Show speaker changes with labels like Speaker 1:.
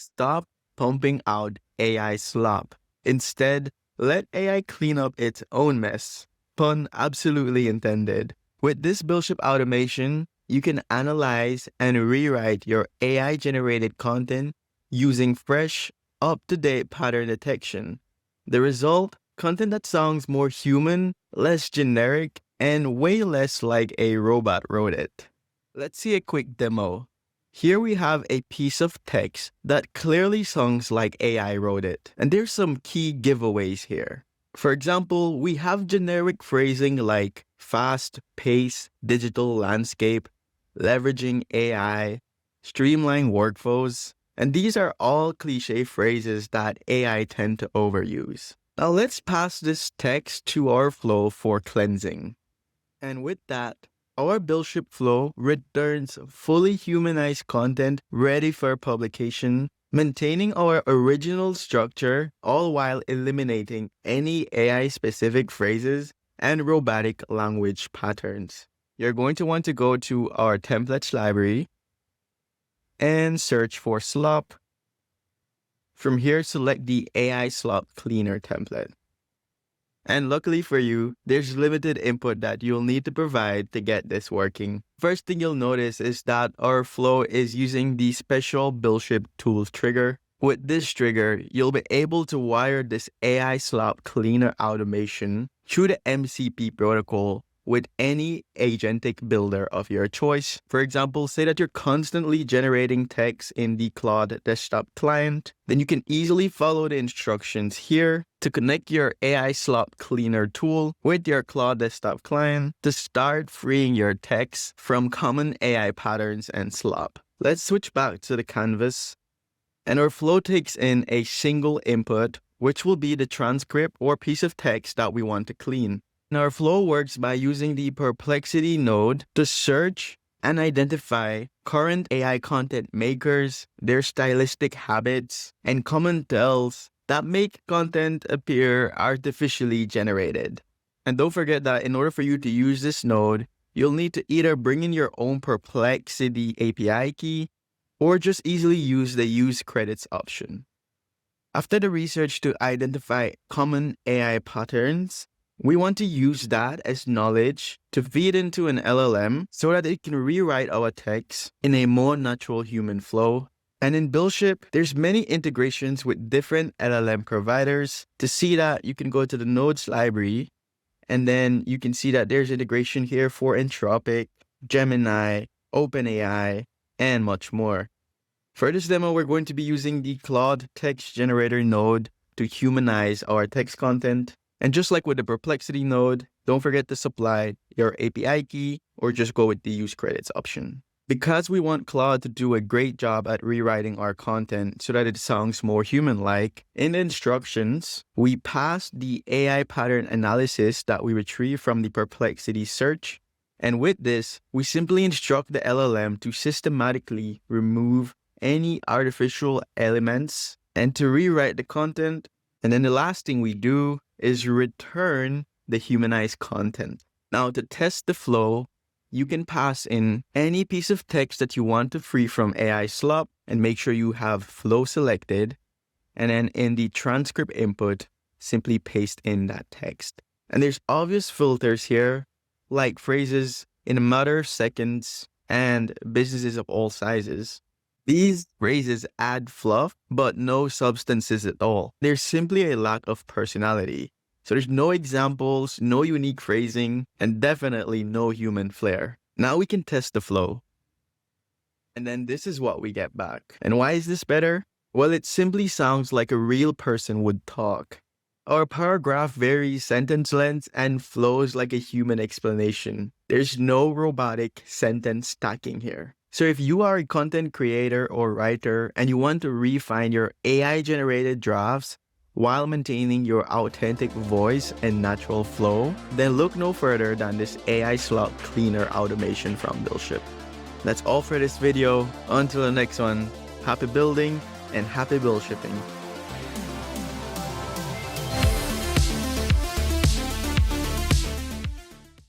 Speaker 1: Stop pumping out AI slop. Instead, let AI clean up its own mess. Pun absolutely intended. With this Buildship automation, you can analyze and rewrite your AI-generated content using fresh, up-to-date pattern detection. The result? Content that sounds more human, less generic, and way less like a robot wrote it. Let's see a quick demo. Here we have a piece of text that clearly sounds like AI wrote it, and there's some key giveaways here. For example, we have generic phrasing like fast-paced digital landscape, leveraging AI, streamlined workflows, and these are all cliche phrases that AI tend to overuse. Now let's pass this text to our flow for cleansing. And with that, our Buildship flow returns fully humanized content ready for publication, maintaining our original structure, all while eliminating any AI-specific phrases and robotic language patterns. You're going to want to go to our templates library and search for Slop. From here, select the AI Slop Cleaner template. And luckily for you, there's limited input that you'll need to provide to get this working. First thing you'll notice is that our flow is using the special Buildship tools trigger. With this trigger, you'll be able to wire this AI Slop Cleaner automation through the MCP protocol with any agentic builder of your choice. For example, say that you're constantly generating text in the Claude desktop client, then you can easily follow the instructions here to connect your AI Slop Cleaner tool with your Claude desktop client to start freeing your text from common AI patterns and slop. Let's switch back to the canvas, and our flow takes in a single input, which will be the transcript or piece of text that we want to clean. And our flow works by using the Perplexity node to search and identify current AI content makers, their stylistic habits, and common tells that make content appear artificially generated. And don't forget that in order for you to use this node, you'll need to either bring in your own Perplexity API key or just easily use the Use Credits option. After the research to identify common AI patterns, we want to use that as knowledge to feed into an LLM so that it can rewrite our text in a more natural human flow. And in Buildship, there's many integrations with different LLM providers. To see that, you can go to the nodes library, and then you can see that there's integration here for Anthropic, Gemini, OpenAI, and much more. For this demo, we're going to be using the Claude text generator node to humanize our text content. And just like with the Perplexity node, don't forget to supply your API key or just go with the Use Credits option. Because we want Claude to do a great job at rewriting our content so that it sounds more human-like, in the instructions, we pass the AI pattern analysis that we retrieve from the Perplexity search. And with this, we simply instruct the LLM to systematically remove any artificial elements and to rewrite the content. And then the last thing we do is return the humanized content. Now, to test the flow, you can pass in any piece of text that you want to free from AI slop and make sure you have flow selected. And then in the transcript input, simply paste in that text. And there's obvious filters here, like phrases in a matter of seconds and businesses of all sizes. These phrases add fluff, but no substances at all. There's simply a lack of personality. So there's no examples, no unique phrasing, and definitely no human flair. Now we can test the flow. And then this is what we get back. And why is this better? Well, it simply sounds like a real person would talk. Our paragraph varies sentence length and flows like a human explanation. There's no robotic sentence stacking here. So if you are a content creator or writer and you want to refine your AI-generated drafts while maintaining your authentic voice and natural flow, then look no further than this AI Slop Cleaner automation from Buildship. That's all for this video. Until the next one, happy building and happy Buildshipping.